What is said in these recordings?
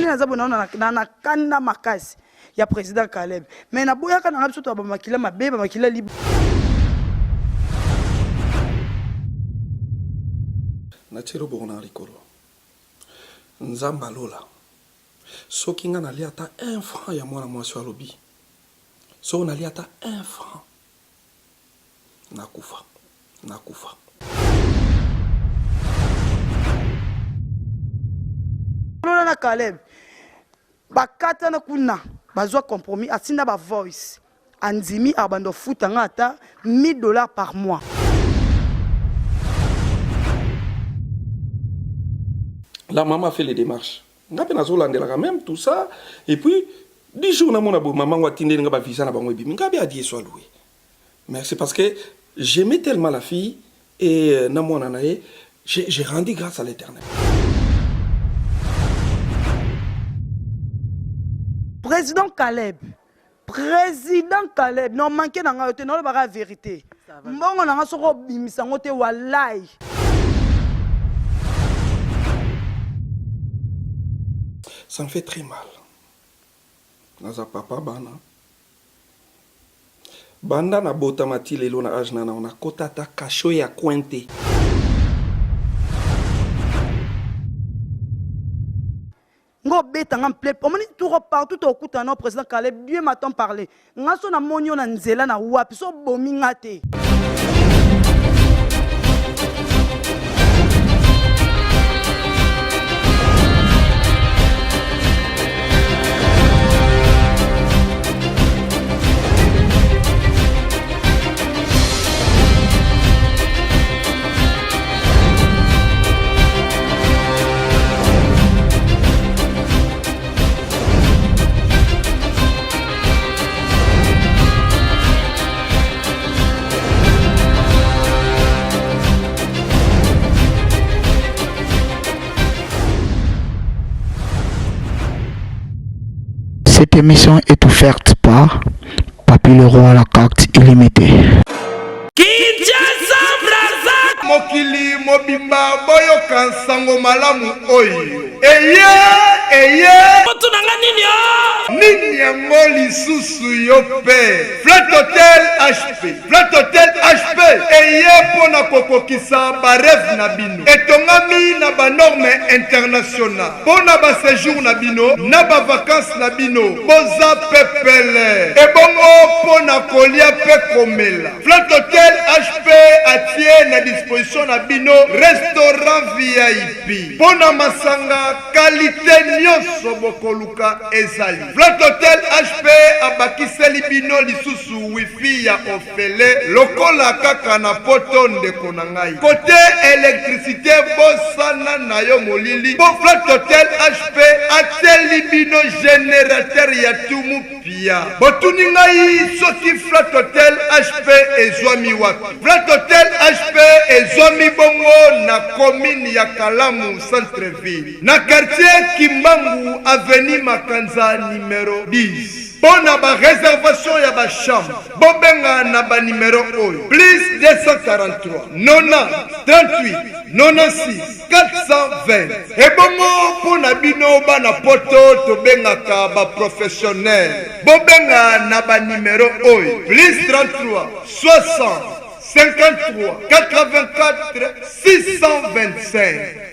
naza bona na kanda makasi ya président Caleb mais na boya kana ngabso to ba makila mabeba makila libre na tshero bona likolo nzamba lola soki nga nali ata 1 franc ya mwana mwasi wa lobi so nali ata 1 franc nakufa lola na Caleb bakata na kuna bazwa compromis atinda ba voice andimi abando futa nga ata $1000 par mois. La maman a fait les démarches. Même tout ça. Et puis, 10 jours, maman a tindé nga ba visa na bango bimi. Ngabi a dit soit loué. Mais c'est parce que j'aimais tellement la fille et j'ai rendu grâce à l'Éternel. Président Caleb, non manqué dans la non la vérité. Mbongo na soko bimisango te walai. Ça me fait très mal. Naza papa bana. Banda na botamati lelo na age nana ona kota ta kasho ya kwente. Ngo beta ngam ple pomani tout partout au kuta na président Caleb Dieu m'attend parler. Ngaso na monyo na nzela na wapi so bomi ngate. Cette émission est offerte par Papy Leroy à la carte illimitée. Mokili mobimba boyo kansango malamu oyo. Eye Otunanga nini yo? Nini yango lisusu yo pe. Flat Hotel HP. Eye pona kokokisa ba rêve na bino. Etongami na ba norme international. Pona ba séjour na bino, na ba vacances na bino. Boza pepele. Ebongo pona kolia pe komela. Flat Hotel HP atie na disposition na bino restaurant VIP. Pona masanga qualité nyonso bokoluka ezali. Flat Hotel HP abakiseli bino lisusu wifi ya ofele lokola kaka na poto ndeko na ngai. Côté électricité bosana na yo molili. Bo Flat Hotel HP ateli bino générateur ya tumu pia. Botuni ngai soki Flat Hotel HP ezwami wapi. Flat Hotel HP ezwami bongo na commune ya Kalamu centre-ville. Na quartier Kimbangu avenue Makanza numéro 10. Bona ba réservation ya ba chambre. Bobenga na ba numéro oyo. Plus 243 90 38 96 420. Ebongo pona bino bana poto to benga ka ba professionnel. Bobenga na ba numéro oyo. Plus 33 60 53 84 625.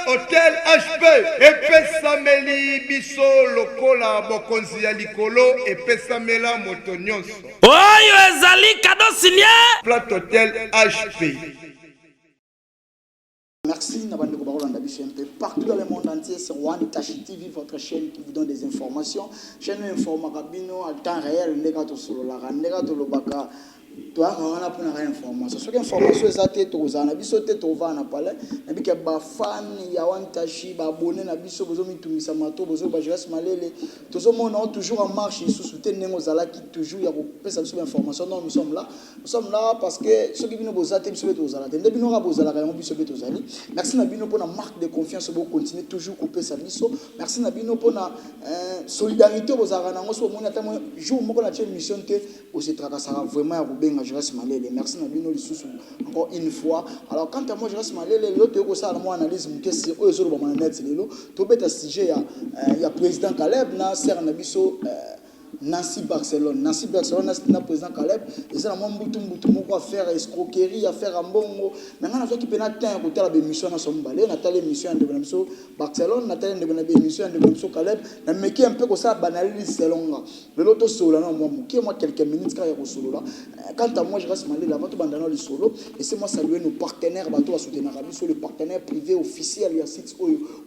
Hotel HP epesameli biso lokola bokonzi ya likolo epesamela moto nyonso. Oyo ezali kado signé. Flat Hotel HP. Merci Nabandeko Barolanda Bichente. Partout dans le monde entier, c'est One Tashi TV, votre chaîne qui vous donne des informations. Chaîne information à temps réel, Negato Sololara, Negato Lobaka. Toi, on a pour une information. Ce qui est information, c'est que tu as biso te tova na pale. Na bika ba fan ya One Tashi, ba abonné na biso bozo mitumisa mato bozo ba jeunesse malele. Tozo mona toujours en marche sous soutien nengo zala qui toujours ya ko pesa biso information. Non, nous sommes là parce que ceux qui viennent bozate biso beto zala. Ndé bino ra bozala ka biso beto zali. Merci na bino pour la marque de confiance bo continuer toujours couper sa biso. Merci na bino pour la solidarité bozara na ngoso mona tamo jour moko na mission te o se trakasara vraiment ya benga Jonas Malele. Merci Nabino Lisusu encore une fois. Alors quant à moi Jonas Malele, l'autre ko ça moi analyse mon question o zo ba net lelo. To beta sujet ya président Caleb na ser na biso Nancy Barcelone na président Caleb et ça na mbutu moko à faire escroquerie à faire ambongo maintenant na zo ki pena temps ko tala be mission na sombale na tala mission de Benamso Barcelone na tala de mission de Benamso Caleb na meki un peu ko ça banalise selonga le loto solo na moi quelques minutes quand ya ko solo là quant à moi je reste malé là va to bandana le solo et c'est moi saluer nos partenaires bateau à soutenir sur le partenaire privé officiel ya site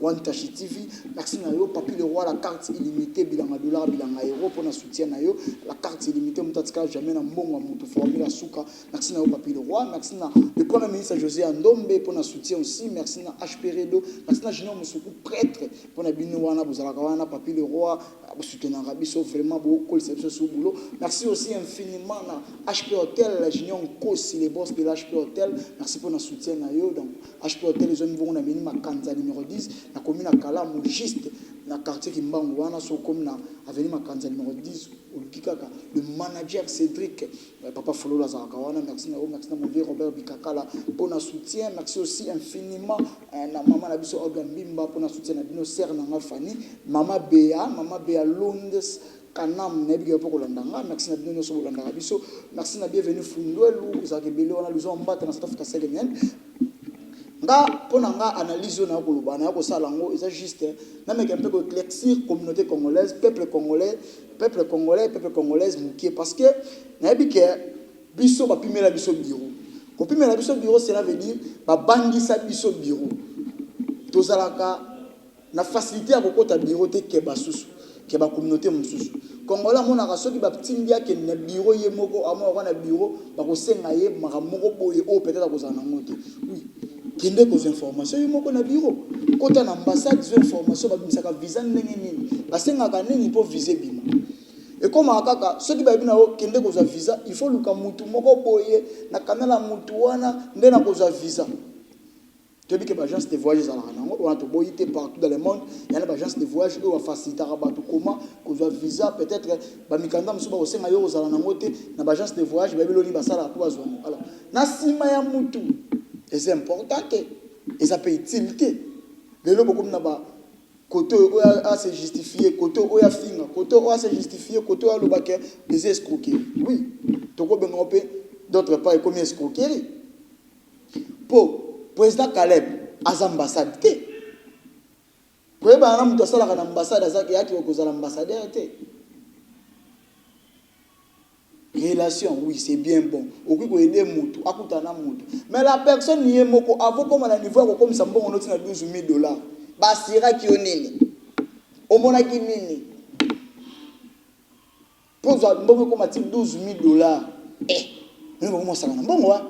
One Tashi TV merci na yo Papi le roi la carte illimitée bilanga dollar bilanga euro pour soutien na yo la carte illimitée mutatika jamais na mbongo mutu formula suka merci na yo Papi le roi merci na le premier ministre José Andombe pour na soutien aussi merci na HP Redo merci na Junior Musuku prêtre pour na bino wana bozalaka wana Papi le roi soutenir biso vraiment beaucoup conception sur boulot merci aussi infiniment na HP Hotel la Junior Kosi les boss de l'HP Hotel merci pour na soutien na yo donc HP Hotel les hommes vont na minima kanza numéro 10 na commune à Kalamu juste na quartier Kimbangu wana so comme na avenue Makanza numéro 10 le manager Cédric papa Folola Zakawana merci na mon vieux Robert Bikakala pour na soutien merci aussi infiniment na maman na biso Olga Mbimba pour na soutien na bino sœur na Fani maman Bea Londes Kanam nebiga pour Landanga merci na bino so Landanga biso merci na bienvenue Fundwelu Zakebele wana luzo mbata na South Africa Selemian nga pona nga analyse na ko lobana ko sala ngo c'est juste na meka un peu éclaircir communauté congolaise peuple congolaise mukie parce que na bi ke biso ba pimela biso bureau ko pimela biso bureau cela veut dire ba bangisa biso bureau tozalaka na facilité à kokota bureau te ke basusu ke ba communauté mususu Congolais mona ka soki ba tindia ke na bureau ye moko amo na bureau ba ko senga ye maka moko boye o peut-être ko zana ngote oui kende ko information yo moko na bureau kota na ambassade zo information ba bimisaka visa ndenge nini basenga ka nini po viser bima et comme akaka soki ba bina o kende ko za visa il faut luka mutu moko boye na kamela mutu wana ndena ko za visa tu dis que l'agence de voyage on a tout boyité partout dans le monde il y a une agence de voyage où on facilite comment qu'on a visa peut-être ba mikanda musuba au senga yo za na ngote na agence de voyage ba biloni basala tout azwa alors na sima ya mutu et c'est important et ça peut utilité le lobo comme na ba côté a se justifier côté o ya finga côté o a se justifier côté o lobake des escroqueries oui to ko bengo pe d'autre part comme escroquerie pour président Caleb az ambassade te ko ba na muto sala kana ambassade azaki yaki ko za ambassadeur te relation oui c'est bien bon oki ko aider mutu akutana mutu mais la personne ni moko avant comme na niveau ko comme ça mbongo noti na $12,000 ba sira ki onini omona ki nini poza mbongo ko mati $12,000 ni mbongo sala na mbongo wa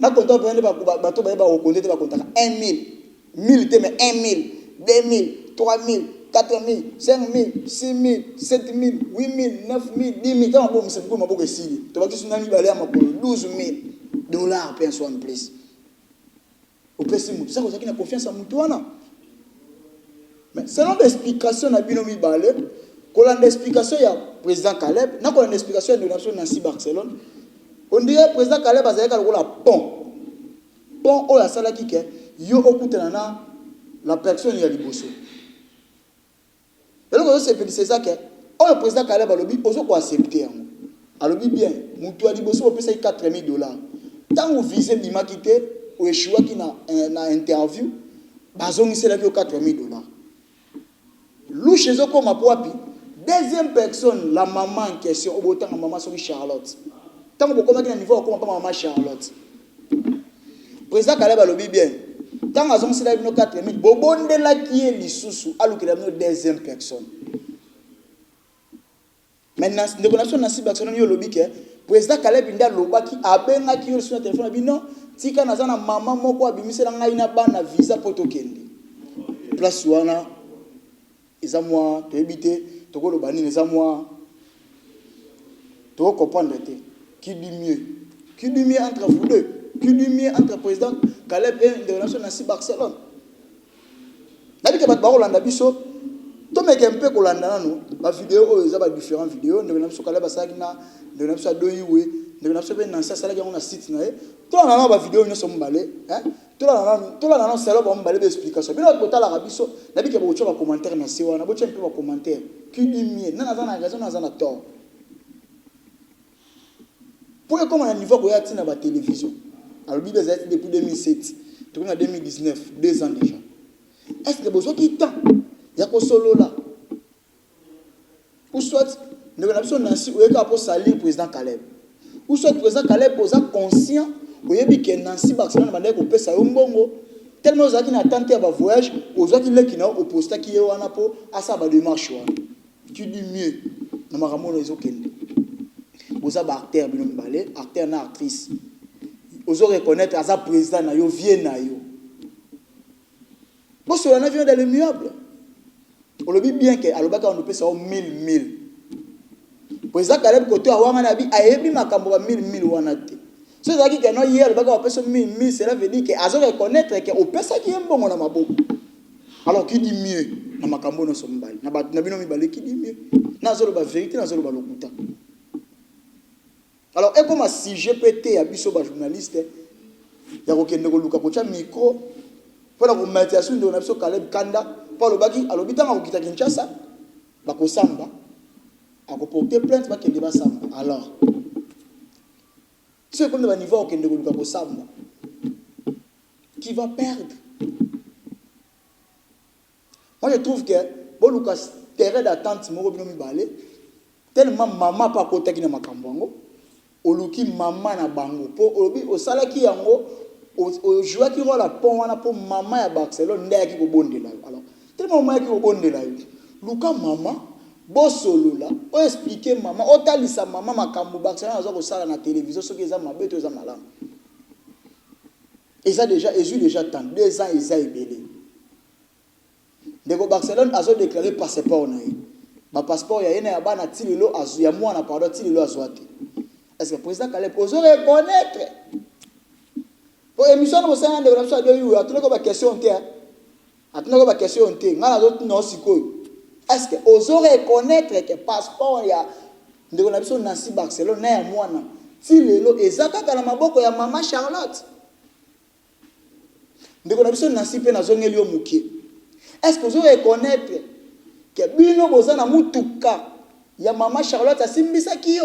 na konta pende ba bato ba okonde te ba konta 1,000 1000 te mais 1,000 2,000 3,000 4,000 5,000 6,000 7,000 8,000 9,000 10,000 kama bon mse ngoma boko esili to bakisi nani bale ya makolo $12,000 penso en plus au pesi mutu ça kozaki na confiance à mutu wana mais selon l'explication na bino mi bale kolanda explication ya président Caleb na kolanda explication de nation Nancy Barcelone on dirait président Caleb azalaka lokola pont oyo asalaki ke yo okutana na la personne ya liboso eloko c'est ça que oyo président Caleb alobi ozo ko accepter yango alobi bien mutu ya liboso opesa $4,000 tango vise bimaki te o échouaki na interview bazongiselaki yo $4,000 louche ezokoma po wapi deuxième personne la maman en question obotanga maman soki Charlotte tant que comment niveau comment maman Charlotte président Caleb alobi bien tant azon sila bino 4,000 bobondela ki e lisusu alukela bino deuxième personne maintenant ndeko nation Nancy Barcelone yo lobi ke président Caleb nda lobaki abenga ki yo sur le téléphone bino tika nazana maman moko abimisela ngai na bana visa poto kende place wana eza moi to ebité to ko lobani eza moi to comprendre te qui dit mieux entre vous deux qui dit mieux entre président Caleb et de la nation Nancy Barcelone. Nabi ke bat ba Rolanda biso to que un peu kolanda non ba vidéo ils ont différentes vidéos ndeko na biso kala basaki na ndeko na biso adoyiwe ndeko na biso pe na sala yango na site na ye to na ba vidéo nyonso mbale to la non sala ba mbale ba explication bino kotala ka biso na bike bo choka commentaire na se wana bo tche pe ba commentaire qui dit mieux na na raison na tort pour comme un niveau ko ya tina ba télévision alors bi des depuis 2007 to na 2019 2 ans déjà est-ce que besoin qui temps ya ko solo là ou soit nous avons Nancy ou est pour salir président Caleb ou soit président Caleb posa conscient ou yebi que Nancy Barcelone mandé ko pesa mbongo tellement aux qui n'attendent pas voyage aux autres qui n'a au posta qui est wana po asa ba démarche wana tu dis mieux na makambo les okende boza ba acteur bino mbale acteur na actrice ozo reconnaître asa président na yo vie na yo bon sur un avion dans l'immeuble on le dit bien que alobaka on peut ça 1000 président Caleb côté awanga na bi ayebi makambo ba 1000 wana te so ça qui que non hier alobaka on peut ça 1000 cela veut dire que azo reconnaître que on peut ça qui est bon na maboko alors qui dit mieux na makambo no sombali na bino mibale qui dit mieux na zo ba vérité na zo ba lokuta alors et comme si GPT ya biso ba journaliste ya ko kende ko luka ko cha micro pour la médiation de l'Obso Caleb Kanda, pour le baki, à l'hôpital, à l'hôpital Kinshasa, à Kosamba, à porter plainte, à Kendeba Samba. Alors, ce qu'on a niveau au Kendeba Kosamba, qui va perdre. Moi, je trouve que, bon, Lucas, terrain d'attente, mon Robin Balé, tellement maman pas côté qui n'a pas cambango, au luki maman na bango, pour au salaki yango, au joueur qui roule la pont pour maman à Barcelone n'est qui au bon de là alors tellement maman qui au bon de là Luka maman bossolo là on expliquer maman on t'a dit sa maman makambo Barcelone a zo sala na télévision ce qui est ma bête aux malades et ça déjà et déjà tant 2 ans ils a ébélé ndeko Barcelone a zo déclaré passeport na ye ba passeport ya ena ya bana tilelo azu ya mwana pardon tilelo azwate est-ce que président Caleb ozo reconnaître pour émission de ça de l'absence de you atuna ko ba question te atuna ko ba question te ngala zo no sikoyo est-ce que ozo reconnaître que passeport ya ndeko na biso Nancy Barcelone na ya mwana ti lelo ezaka kana maboko ya mama Charlotte ndeko na biso Nancy pe na zongeli yo mukie est-ce que ozo reconnaître que bino boza na mutuka ya mama Charlotte asimbisa kiyo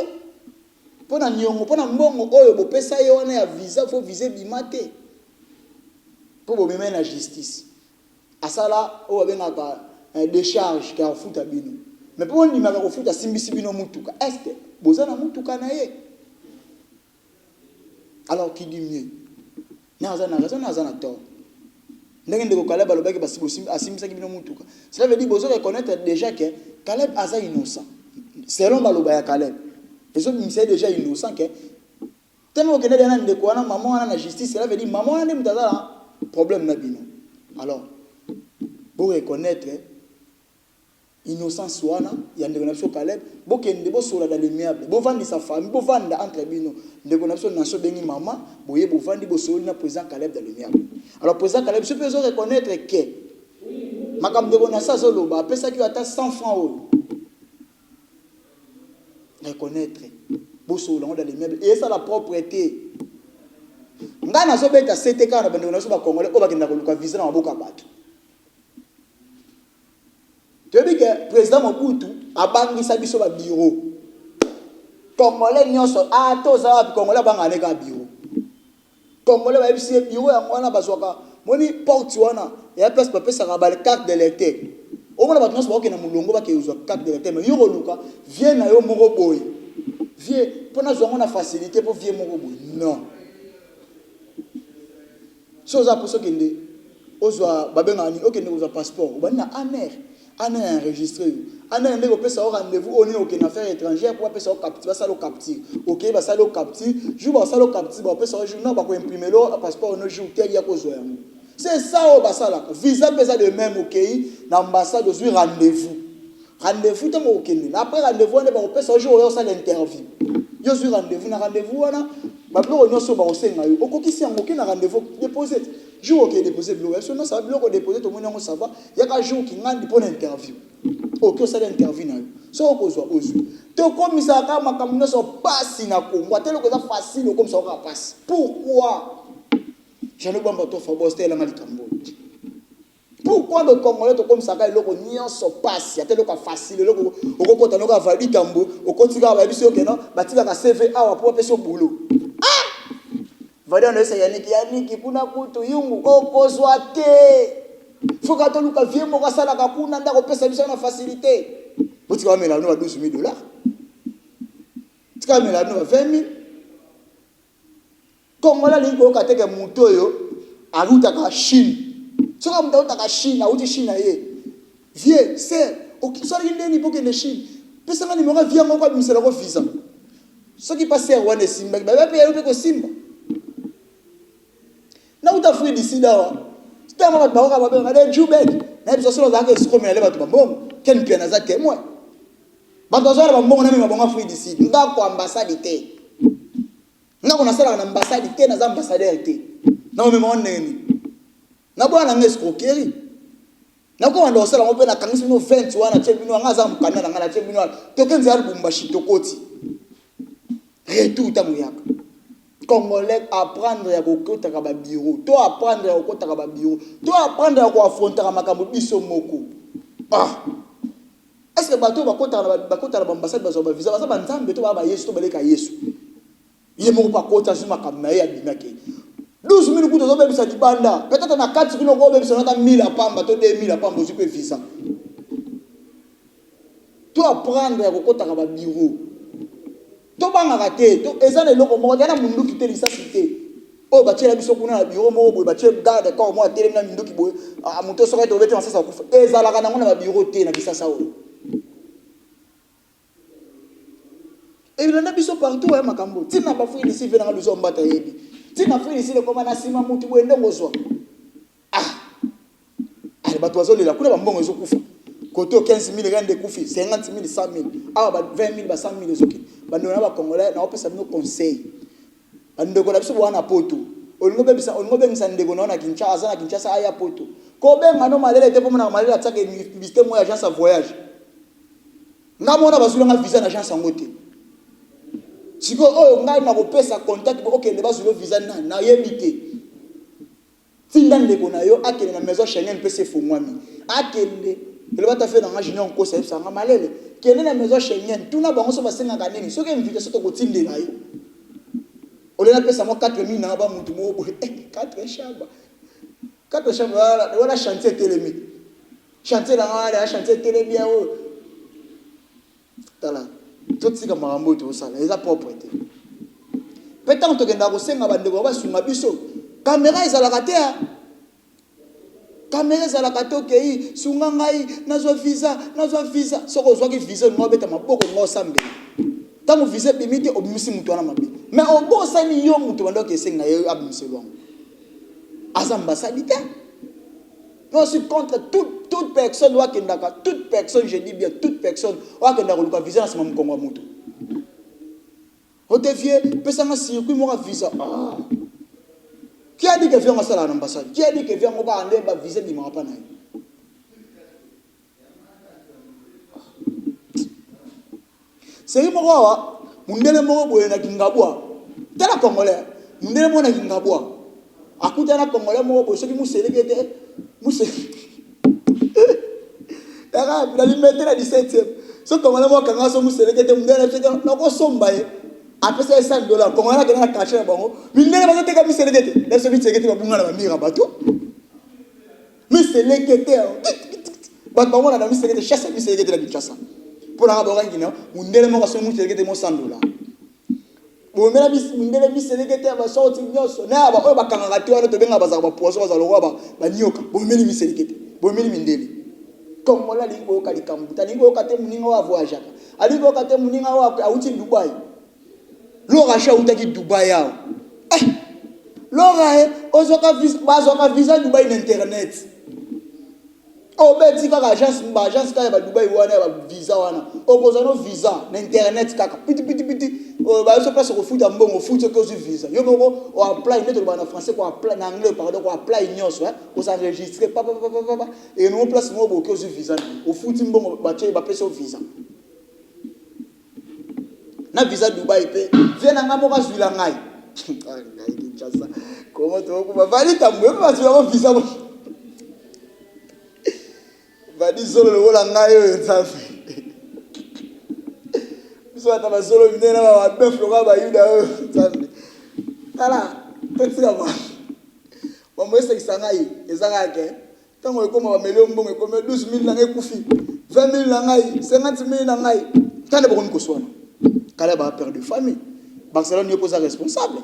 pona nyongo pona mbongo oyo bopesa yo wana ya visa faut viser bimate pour bomema na justice asala o benga décharge ka futa bino mais pour ndima ka futa simbisi bino mutuka est-ce que bozana mutuka na ye alors qui dit mieux naza na raison naza na tort ndenge ndeko Caleb alobaki basi asimbisa bino mutuka cela veut dire bozo reconnaître déjà que Caleb aza innocent selon baloba ya Caleb les autres c'est déjà innocent que tellement que dans de quoi maman a la justice cela veut dire maman a des problème na bino alors pour reconnaître innocence wana ya ndeko na biso Caleb bokende bosola dans les miables bo vandi sa famille bo vanda entre bino ndeko na biso naso bengi maman boye bo vandi bosola na président Caleb dans les miables alors président Caleb je peux reconnaître que makam ndeko na sa zoloba pesa ki ata 100 francs euro reconnaître bosola dans les meubles et ça la propreté ngana zo beta CTK na bando na so ba congolais o ba kenda ko luka visa na maboka bato tu dis que président Mobutu abangisa biso ba bureau congolais nyonso a to za ba congolais bangane ka bureau congolais ba bisi bureau ya ngwana bazwaka moni porte wana ya place pa pesa ka ba carte d'électeur au moins bato nyonso ba okena mulongo ba ke uzwa carte d'électeur mais yo luka vient na yo moko boy vieux pour na zongo na facilité pour vieux moko boy non chose à pour ce kende ozwa babenga ni okende ozwa passeport ba na aner enregistré aner ndeko pesa au rendez-vous on est okena affaire étrangère pour pesa au capture ça le capture OK ba ça le capture jour ba ça le capture ba pesa au jour na ba ko imprimer le passeport no jour tel ya ko zo yango c'est ça au basala visa pesa de même OK na ambassade ozwi rendez-vous tant okende après rendez-vous on est ba ko pesa au jour on ça l'interview yo zwi rendez-vous wana ba bloko nyoso ba osenga yo okokisi yango ke na rendez-vous déposer jour OK déposer bloko so na ça bloko déposer to moni yango ça va ya ka jour ki ngandi pour l'interview aucun salaire intervient. So okozwa ozu. To comme ça kama kamino so passe na Congo, tellement que ça facile comme ça on passe. Pourquoi? Je ne vois pas toi faut bosser là malikambo. Pourquoi le Congolais comme ça quand loko nyonso passe, tellement que facile loko okokota loko avali kambo, okotika ba biso ke non, batika ka CV awa pour peso boulot. Ah! Vadi on essaye Yannick kuna kutu yungu okozwa te. Faut que tu luka vie mo kasala ka kuna ndako pesa biso na facilité. Botika wa mela no ba $12,000. Tika mela no 20,000. Congolais lingo ka teke muto yo aruta ka Chine. Soka mtauta ka Chine, auti Chine ye. Vie, c'est okisori ndeni pour que les Chine. Pesa ngani mo ka vie mo kwa bimisela ko visa. Soki passer wana simba, ba pe yo ko simba. Na uta fui d'ici là. Tellement que baoka ba ba jubek na biso solo zake sikomela le batu bambongo ken pia na za témoin bato zala bambongo na mema bonga fui d'ici ndako ambassade te ndako na sala na ambassade te na za ambassadeur te na mema oneni na bwana ngescroquerie na ko ndo sala ngope na kangisi no 20 wana chebino ngaza mukana na ngala chebino to kenze ari bumba shitokoti retu tamuyaka Congolais apprendre à kokota ka ba bureau, to apprendre à kokota ka ba bureau, to apprendre à ko affronter ka makambo biso moko. Ah. Est-ce que bato bakota na ambassade bazo ba visa baza banzambe to ba Yesu to baleka Yesu. Ye moko pa kota zuma ka na ya bimake. 12,000 kuto zo bebisa dibanda. Peut-être na 4 kilo ko bebisa na 1,000 apamba to 2,000 apamba zo pe visa. To apprendre à kokota ka ba bureau. To banga raté to ezana eloko moko yana mundu ki te lisasité o batiela biso kuna na bureau moko boy batie garde quand moi télé na mundu ki boy a moto soka to bete masasa kufa ezala kana ngona ba bureau te na bisasa o et il en a biso partout ya makambo tina ba fu ici vena luzo mbata yebi tina fu ici le koma na sima mutu boy ndongo zo ale bato azolela kuna ba mbongo ezokufa koto 15,000 rand de koufi 50,000 100,000 ah ba 20,000 ba 100,000 ezoki bando na ba congolais na opesa bino conseil bando ko na biso bwana poto olingo bengisa ndeko na Kinshasa aya poto ko benga no malele te pomona malele ataka visite mo agence à voyage ngamona bazulanga visa na agence ngote siko oyo ngai na kopesa contact bo okende bazulo visa na yebite tinda ndeko na yo akende na maison Schengen pese fongwami akende le bata fait dans un junior ko ça nga malele kende na maison Schengen tuna bango so basenga kanini soki invitation to kotindela yo olena pesa mo 4,000 na ba mutu mo 4 shaba wala chantier télémi chantier la ngala chantier télémi o tala tout sika marambo to sala eza propreté peut-être to kenda ko senga bandeko ba sunga biso caméra ezalaka te caméra za la katoke sunga ngai nazo visa soko zwa ki visa no beta maboko ngo sambe tango visa bimite obimisi mutu wana mabe mais obo sani yo mutu bando ke senga yo abimisi longo asa ambassade te non suis contre toute personne wa kendaka toute personne je dis bien toute personne wa kendaka luka visa na sama mkongo mutu otevie pesa nga circuit mo ka visa Qui a dit que vient à l'ambassade? Qui a dit que vient à l'ambassade viser ni m'a pas naï? C'est moi, mundele mo boye na kingabwa. Tala congolais, mundele mo na kingabwa. Akuta na congolais mo boye soki muselekete, muse. Dara, la limite la 17e. So congolais mo kanga so muselekete mundele fete na ko somba ye. Après ça $100 congolais na cacher bango. Mundele ba teka muselekete. Laisse muselekete ba bunga na mira bato. Muselekete. Ba bango na muselekete chasse muselekete la Kinshasa. Pour la raboura qui n'a mundele mo ka so muselekete mo $100. Bomela mundele muselekete ba sorti nyoso. Na ba o ba kanga ti wana to benga ba za ba poisson ba lo ba nyoka. Bomeli muselekete. Bomeli mindele. Congolais lingo ka likambuta lingo ka te muninga wa voyage. Alingo ka te muninga wa auti Dubai. L'ora chautaki Dubai yao. L'ora ozoka visa Dubai internet. Oh, ben, si agence kaka ba Dubai wana ba visa wana. Oh, kozano visa na internet kaka. Piti. Oh, ba so place ko foot ambongo foot ko zo visa. Yo moko o apply net ba na français ko apply na anglais pardon ko apply nyos, hein. Ko s'enregistrer papa. Et no place mo bo ko zo visa. O foot mbongo ba che ba pesa visa. Na visa Dubai pe. Viens nga mo ka zwila ngai. Ngai ki chasa. Comment to ko ba vali tamwe ba zwila visa. Vadi solo le vola ngayo nsafi. Biso ataba solo minena ba bœuf loka ba yuda nsafi. Kala, petira ba. Ba mo ese kisangai ezanga ke. Tango ekoma ba million mbongo ekoma 12000 na ngai kufi. 20000 na ngai, 50000 na ngai. Tande ba ko swana. Kala ba père de famille. Barcelone yo posa responsable.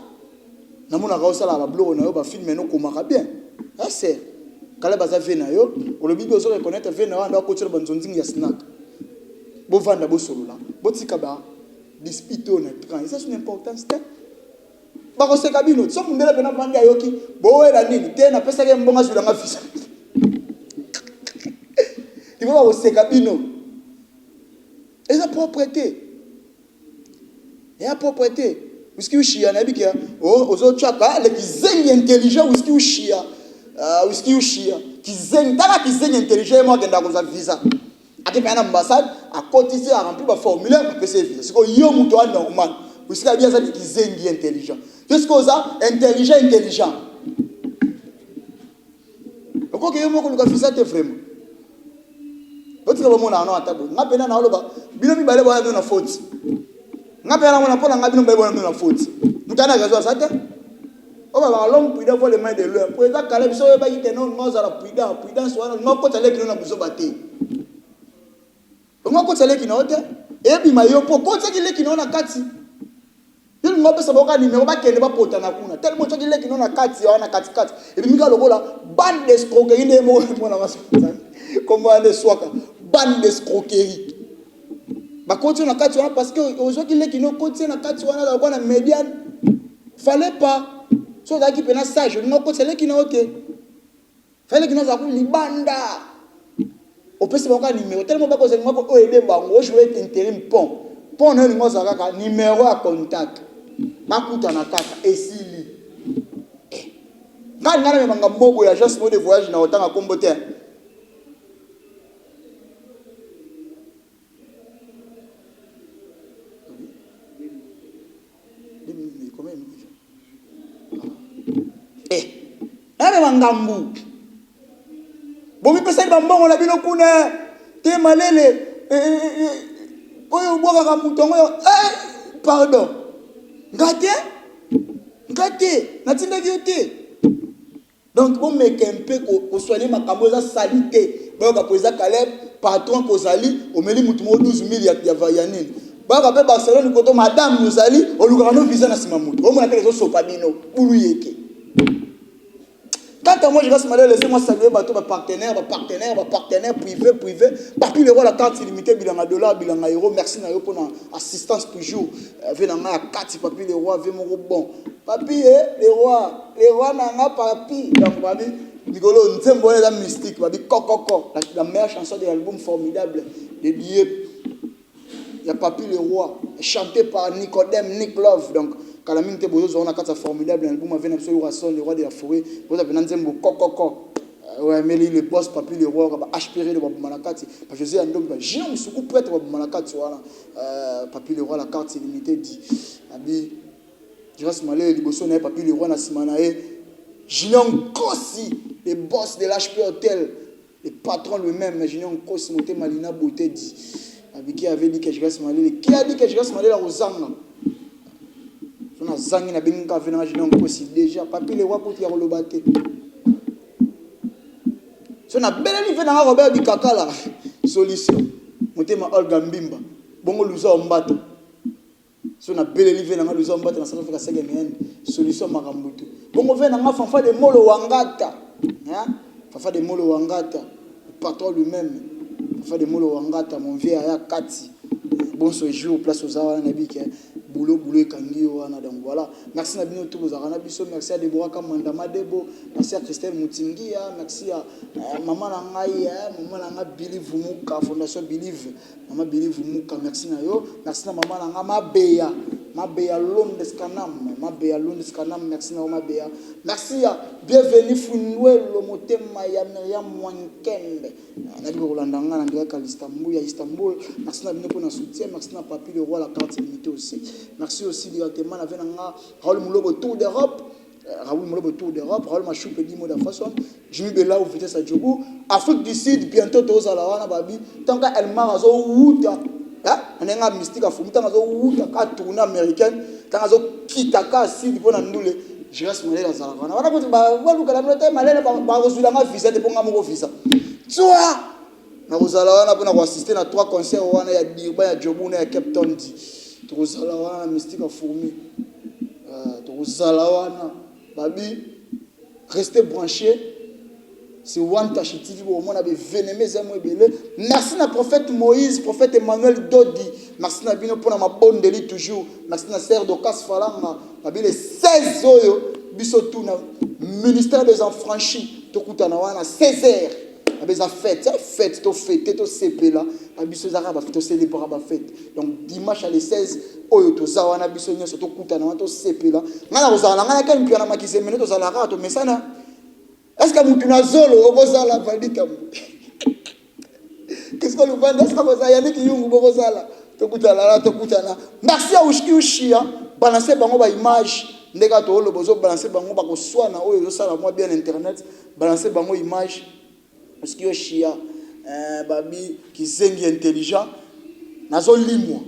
Na mona ka osala ba bloko na yo ba film no komaka bien. Ah c'est kala baza vena yo olobi ozo reconnaître vena wana ndo ko banzonzingi ya snack bo vanda bo solola bo tika ba dispito na écran ça c'est une importance te ba ko se kabino so mundele pena vanda yoki bo wela nini te na pesa ke mbonga zula nga visa il va ko se kabino et la propreté whisky ushia na bikia ozo chaka le kizengi intelligent whisky ushia whisky ushia kizengi taka kizengi intelligent mo kenda koza visa ati pana ambassade a cotiser a remplir ba formulaire pour payer visa siko yo muto wa normal whisky a bien ça kizengi intelligent qu'est-ce que ça intelligent oko ke yo mo ko luka visa te vraiment otika ba mona na atabo ngapena na oloba bino mi bale bona na faute ngapena mona pona ngabino bale bona na faute mutana gazo sate. On va l'homme prudent voir les mains de l'heure. Pour ça, Caleb, si on va y tenir, on va prudence, on va pas aller qui nous a besoin de battre. On va pas aller qui nous a et puis maillot pour quoi ça qu'il est qui nous a quatre. Il ne va pas savoir qu'il ne va pas qu'il ne va pas porter na kuna. Tellement ça qu'il est qui nous a quatre, on a quatre. Et puis Mika le là, bande d'escroquerie des mots pour la masse. Comment on est soit bande d'escroquerie. Bah continue na quatre parce que aux autres qu'il est qui nous continue na quatre on a la médiane. Fallait pas. So that qui pena sage, no ko sele ki na ote. Fallait que nous avons libanda. O pese ba ka numéro tellement ba ko sele mako o ede ba ngo je vais intérim pont. Pont na ngo za ka numéro à contact. Makuta na kaka esili. Nga ngana me manga mbogo ya just mode voyage na otanga kombote. Ngambu bomi pesa ba mbongo la bino kuna te malele oyo boka ka mutongo pardon ngate na tinda vioté donc bon mec un peu ko soigner makambo za salité boka poza Caleb patron ko zali o meli mutu mo 12000 ya vayanine boka pe Barcelone ko to madame nous ali o lukana no visa na sima mutu o mona te zo sopa bino bulu yeke. Quand moi je reste malade, laissez-moi saluer ma partenaire privé. Papi le roi la carte illimitée, bilanga dollar, bilanga euro. Merci na yo pour l'assistance pour jour. Venanga à 4 papi le roi, ve mon bon. Papi le roi nanga papi. Donc papi, Nicolo, nzembo la mystique, papi kokoko, la meilleure chanson de l'album formidable dédié. Il y a Papi le roi, chanté par Nicodème, Nick Love. Donc Kalamine te bozo on a quatre formidable album avec absolument Rasson le roi de la forêt vous avez nzembo kokoko ouais mais le boss Papi le roi va aspirer le babumanakati parce que José Andom va géant musuku prêtre babumanakati voilà Papi le roi la carte illimitée dit abi je reste malé liboso na Papi le roi na simanae Junion Kosi le boss de l'HP Hotel le patron lui-même Junion Kosi monté Malina Beauté dit abi qui avait dit que je reste malé qui a dit que je reste malé la Rosanga. On a zangi na benga vena jina aussi déjà Papi le roi pour tirer le baté. So na beleli vena Robert Bikakala solution. Motema Olga Mbimba. Bongo luza ombato. So na beleli vena luza ombato na South Africa segeme solution makambutu. Bongo vena nga fanfa de Molo Wangata. Hein? Fanfa de Molo Wangata. Le patron lui-même. Fanfa de Molo Wangata mon vieux aya Kati. bon séjour place aux awana nabiki boulot ekangi wana donc voilà merci na bino tout aux arana biso merci à Deborah Kamanda Madebo merci à Christelle Mutingia merci à maman na ngai Believe Muka fondation Believe maman Believe Muka merci na yo merci na maman na ngai Mabeya Londe Scanam merci na Mabeya merci à bienvenue Funwel le motema ya Myriam Mwankembe na biko landanga na ndika Istanbul merci na bino pour na soutien merci na Papi le roi la carte limitée aussi merci aussi directement avec nga Raoul Moulobo Tour d'Europe Raoul Machou Pedi Moda Façon Jimmy Bella au vitesse à Djibou Afrique du Sud bientôt tous à la wana babi tant qu'elle m'a zo wuta on est un mystique à fou tant que zo wuta ka tournée américaine tant que zo kitaka sud pour na ndule je reste malé dans la wana wana ba luka la note malé ba rozula nga visa de ponga mo visa tsoa na rozala wana pour na assister na 3 concerts wana ya Dirba ya Djibou na ya Cape Town di rozala wana mystique à fourmi rozala wana babi restez branchés c'est One Tashi TV au monde avait vénémé zamo ebele merci na prophète Moïse prophète Emmanuel Dodi merci na bino pour na bonne délit toujours merci na sœur Dokas Falanga babi les 16 oyo biso tout na ministère des affranchis to kutana wana 16h abeza fête to fêter to CP là biso zara ba fête to célébrer ba fête donc dimanche à les 16 oyo to zawana biso nyoso to kutana wana to CP là ngana kozala ngana ken piana makise mene to zala ra to mesana est-ce que mutuna zolo okozala valita qu'est-ce que le vendre est-ce que vous ayez qui yungu bozala to kutana merci à ushia balancer bango ba image ndeka to lo bozo balancer bango ba ko swana oyo zo sala moi bien internet balancer bango image parce que chia babi kizengi intelligent nazo limwa